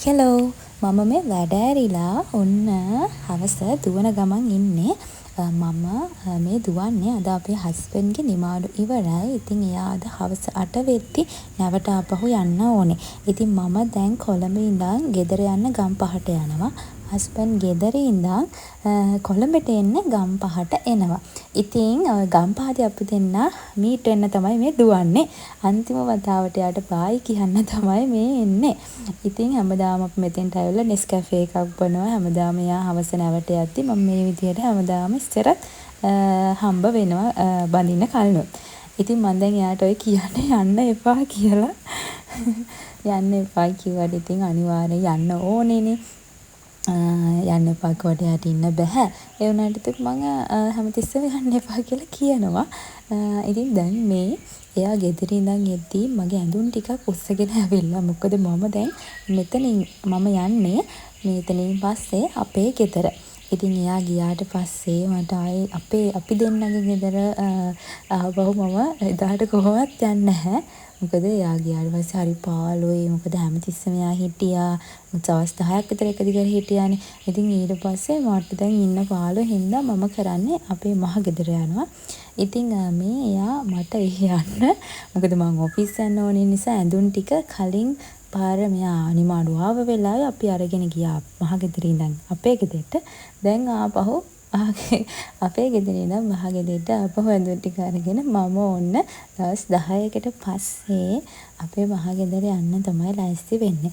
Hello මම මේ වැඩ ඇරිලා ඔන්න හවස දුවන ගමන් ඉන්නේ. මම මේ දුවන්නේ අද අපේ හස්බන්ඩ්ගේ නිමාඩු ඉවරයි. ඉතින් එයා අද හවස 8 වෙද්දි නැවට ආපහු යන්න ඕනේ. ඉතින් මම දැන් කොළඹ ඉඳන් ගෙදර යන්න ගම්පහට යනවා. හස්බන්ඩ් ගෙදර ඉඳන් කොළඹට එන්න ගම්පහට එනවා. ඉතින් ගම්පහදී අපි දෙන්න මීට් වෙන්න තමයි මේ දුවන්නේ. අන්තිම වතාවට යාට බායි කියන්න තමයි මේ එන්නේ. ඉතින් හැමදාම අපි මෙතෙන්ට ඇවිල්ලා නෙස්කැෆේ එකක් බොනවා. හැමදාම එයා හවස නැවට යද්දි මම මේ විදිහට හැමදාම ඉස්සරත් හම්බ වෙනවා බඳින්න කලිනුත්. ඉතින් මම දැන් එයාට ඔය කියන්නේ යන්න එපා කියලා. යන්න එපා කිව්වට ඉතින් අනිවාර්යෙන් යන්න ඕනේනේ. යන්න එපා කොට යට ඉන්න බෑ. ඒ වුණාට ඉතින් මම හැමතිස්සෙම යන්න එපා කියලා කියනවා. ඉතින් දැන් මේ එයා ගෙදර ඉඳන් එද්දී මගේ ඇඳුම් ටිකක් උස්සගෙන ඇවිල්ලා. මොකද මම දැන් මෙතනින් මම යන්නේ මෙතනින් පස්සේ අපේ ගෙදර. ඉතින් එයා ගියාට පස්සේ මට ආයේ අපි දෙන්නගේ ගෙදර ආවම මම එදාට කොහොමවත් යන්නේ නැහැ. මොකද එයා ගියාට පස්සේ හරි පාළුයි. මොකද හැමතිස්සෙම එයා හිටියා. දවස් 10ක් විතර එක දිගට හිටියානේ. ඉතින් ඊට පස්සේ මට දැන් ඉන්න පාළුව හින්දා මම කරන්නේ අපේ මහ ගෙදර යනවා. ඉතින් මේ එයා මට යන්න මොකද මම ඔෆිස් යන්න ඕනේ නිසා ඇඳුම් ටික කලින් පාර මෙයා නිමාඩු ආව වෙලාවේ අපි අරගෙන ගියා මහ ගෙදර ඉඳන් අපේ ගෙදරට. දැන් ආපහු අපේ ගෙදර ඉඳන් මහ ගෙදරට ආපහු ඇඳුම් ටික අරගෙන මම ඔන්න දවස් 10කට පස්සේ අපේ මහ ගෙදර යන්න තමයි ලෑස්ති වෙන්නේ.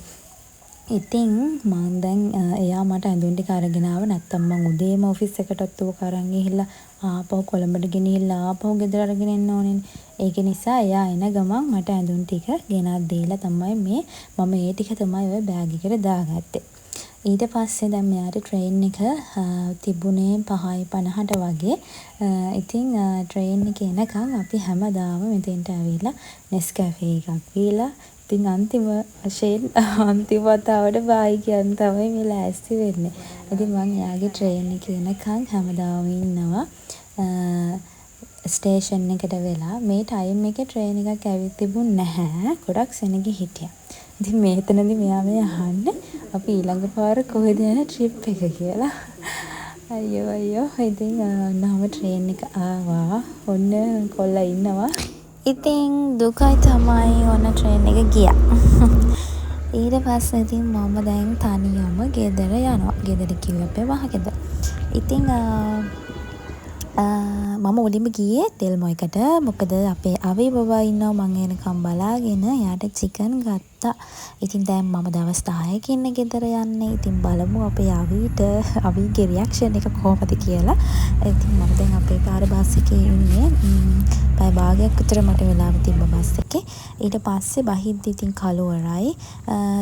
ඉතින් මම දැන් එයා මට ඇඳුම් ටික අරගෙන ආව. නැත්තම් මම උදේම ඔෆිස් එකටත් ඕක අරන් ගිහිල්ලා ආපහු කොළඹට ගෙනිහිල්ලා ආපහු ගෙදර අරගෙන එන්න ඕනේනේ. ඒක නිසා එයා එන ගමන් මට ඇඳුම් ටික ගෙනත් දීලා තමයි මම ඒ ටික තමයි ඔය බෑග් එකට දාගත්තේ. ඊට පස්සේ දැන් මෙයාට ට්‍රේන් එක තිබුණේ 5:50ට වගේ. ඉතින් ට්‍රේන් එක එනකන් අපි හැමදාම මෙතෙන්ට ඇවිල්ලා නෙස්කැෆේ එකක් පීලා ඉතින් අන්තිම වශයෙන් අන්තිම වතාවට බායි කියන්න තමයි මේ ලෑස්ති වෙන්නේ. ඉතින් මම එයාගේ ට්‍රේන් එක එනකන් හැමදාම ඉන්නවා. ස්ටේෂන් එකට වෙලා මේ ටයිම් එකේ ට්‍රේන් එකක් ඇවිත් තිබුණ නැහැ. ගොඩක් සෙනග හිටියා. ඉතින් මේතනදී මෙයා මේ අහන්නේ අපි ඊළඟ පාර කොහෙද යන ට්‍රිප් එක කියලා. අයියෝ ඉතින් නම ට්‍රේන් එක ආවා. ඔන්න කොල්ලා ඉන්නවා. ඉතින් දුකයි තමයි ඔන්න ට්‍රේන් එක ගියා. ඊට පස්සේ ඉතින් මම දැන් තනියම ගෙදර යනවා. ගෙදර කිව්වේ අපේ මහ ගෙදර. ඉතින් මම උඩින්ම ගියේ තෙල්මොයකට. මොකද අපේ අවි බබා ඉන්නවා මං එනකම් බලාගෙන එයාට චිකන් ගත්තා. ඉතින් දැන් මම දවස් 10කින් ගෙදර යන්නේ. ඉතින් බලමු අපේ අවිගේ රියැක්ෂන් එක කොහොමද කියලා. ඉතින් මම දැන් අපේ පාර බස් එකේ ඉන්නේ. පැය භාගයක් විතර මට වෙලාව තිබ්බ බස් එකේ. ඊට පස්සේ බහිද්දි ඉතින් කලවරයි.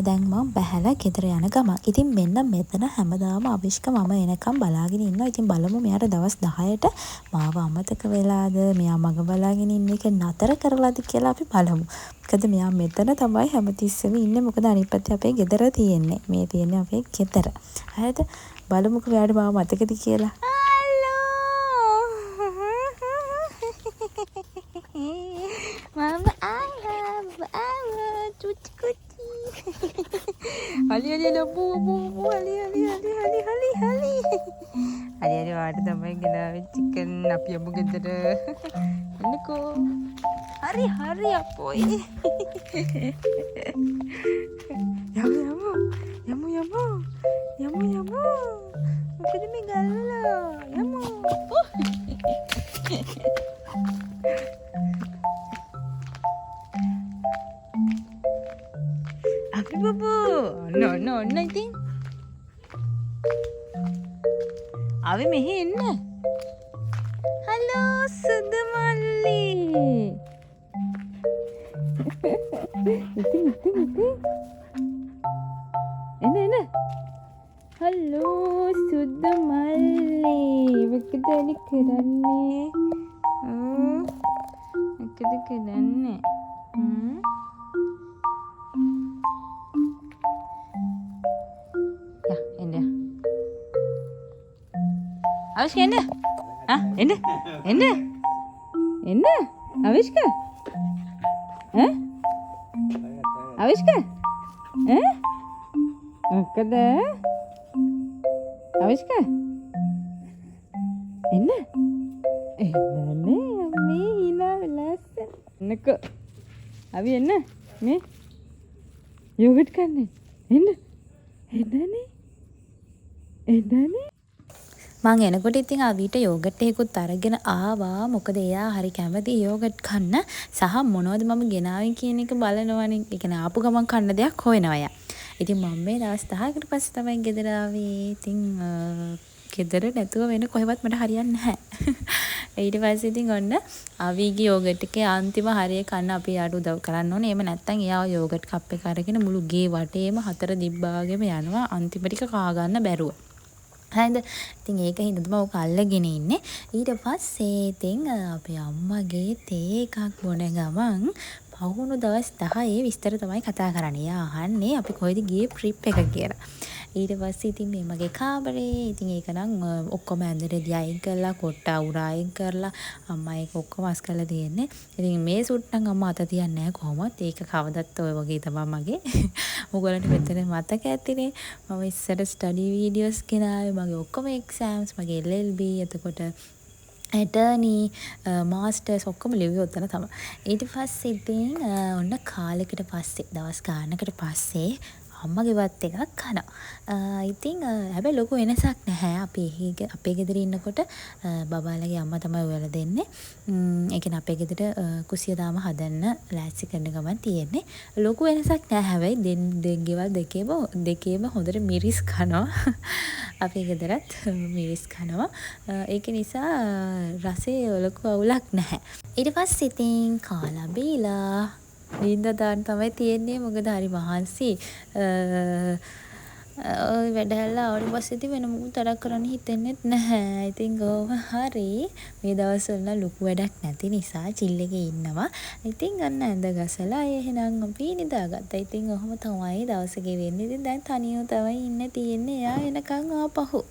දැන් මම බහැලා ගෙදර යන ගමන්. ඉතින් මෙන්න මෙතන හැමදාම අවිෂ්ක මම එනකම් බලාගෙන ඉන්නවා. ඉතින් බලමු මෙයාට දවස් 10ට මාව අමතක වෙලාද, මෙයා මග බලාගෙන ඉන්න එක නතර කරලාද කියලා අපි බලමු. මොකද මෙයා මෙතන තමයි හැමතිස්සෙම ඉන්නේ. මොකද අනිත් පැත්තේ අපේ ගෙදර තියෙන්නේ. මේ තියෙන්නේ අපේ ගෙදර. හරිද? බලමුකෝ මෙයාට මාව මතකද කියලා. Mama, I have tutti. Ali bu ali. Ali වාට තමයි ගෙනාවේ චිකන් අපි යමු ගෙදර. එන්නකෝ. හරි අපෝයි. යමු. මොකද මේ ගල්ලා? යමු. Abi babu. No, ඉතින්. අපි මෙහෙ එන්න. හලෝ සුදු මල්ලි. ඉතින්. එන්න. හලෝ සුදු මල්ලි. මොකද කරන්නේ? මොකද කරන්නේ? Awish eන්න. එන්න. Awishka. Awishka. මොකද? අවශ්‍යක? එන්න. එන්නනේ අම්මේ ඊනා ලස්සන. නකෝ. අපි එන්න. මේ යෝගට් කන්නේ. එන්න. එන්නනේ. එන්නනේ. මං එනකොට ඉතින් අවිට යෝගට් එකකුත් අරගෙන ආවා. මොකද එයා හරි කැමති යෝගට් කන්න. සහ මොනවද මම ගෙනාවේ කියන එක බලනවනේ. ඒ කියන්නේ ආපු ගමන් කන්න දෙයක් හොයනවා එයා. ඉතින් මම මේ දවස් 10කට පස්සේ තමයි ගෙදර ආවේ. ඉතින් ගෙදර නැතුව වෙන කොහෙවත් මට හරියන්නේ නැහැ. ඊට පස්සේ ඉතින් ඔන්න අවිගේ යෝගට් එකේ අන්තිම හරිය කන්න අපි යාට උදව් කරන්න ඕනේ. එහෙම නැත්නම් එයා යෝගට් කප් එක අරගෙන මුළු ගේ වටේම 4 දිබ්බාගෙම යනවා. අන්තිම ටික කා ගන්න බැරුව. හරිද? ඉතින් ඒක හින්දා තමයි ඔක අල්ලගෙන ඉන්නේ. ඊට පස්සේ ඉතින් අපේ අම්මගේ තේ එකක් බොන ගමන් පහුණු දවස් 10 විස්තර තමයි කතා කරන්නේ. යා අහන්නේ අපි කොහෙද ගියේ ට්‍රිප් එක කියලා. ඊට පස්සේ ඉතින් මේ මගේ කාමරේ ඉතින් ඒක නම් ඔක්කොම ඇඳරේදී අයින් කරලා කොට්ටා උරා අයින් කරලා අම්මා ඒක ඔක්කොම අස් කරලා තියෙන්නේ. ඉතින් මේ සුට් නම් අම්මා අත තියන්නේ නැහැ කොහොමවත්. ඒක කවදත් ඔය වගේ තමයි මගේ. ඔයගොල්ලන්ට මෙතන මතක ඇතිනේ. මම ඉස්සර ස්ටඩි වීඩියෝස් ගෙනාවේ මගේ ඔක්කොම එක්සෑම්ස් මගේ LLB එතකොට ඇටර්නි මාස්ටර්ස් ඔක්කොම ලිව්වේ ඔතන තමයි. ඊට පස්සේ ඉතින් ඔන්න කාලෙකට පස්සේ දවස් ගානකට පස්සේ අම්මගේ වත් එකක් කනවා. ඉතින් හැබැයි ලොකු වෙනසක් නැහැ. අපි අපේ ගෙදර ඉන්නකොට බබාලගේ අම්මා තමයි ඔයාලා දෙන්නේ. ඒ කියන්නේ අපේ ගෙදර කුසිය දාම හදන්න ලෑස්ති කරන ගමන් තියෙන්නේ. ලොකු වෙනසක් නැහැ හැබැයි දෙන්ගෙවල් දෙකේම හොඳට මිරිස් කනවා. අපේ ගෙදරත් මිරිස් කනවා. ඒක නිසා රසේ ලොකු අවුලක් නැහැ. ඊට පස්සේ ඉතින් කාලා බීලා නින්ද දාන්න තමයි තියෙන්නේ. මොකද හරි මහන්සි. ඔය වැඩහැල්ලා ආවට පස්සේ ඉතින් වෙන මොකුත් වැඩක් කරන්න හිතෙන්නෙත් නැහැ. ඉතින් කොහොම හරි මේ දවස්වල නම් ලොකු වැඩක් නැති නිසා චිල් එකේ ඉන්නවා. ඉතින් අන්න ඇඳ ගසලා එහෙනම් අපි නිදාගත්තා. ඉතින් ඔහොම තමයි දවස ගෙවෙන්නේ. ඉතින් දැන් තනියම තමයි ඉන්න තියෙන්නේ. එයා එනකන් ආපහු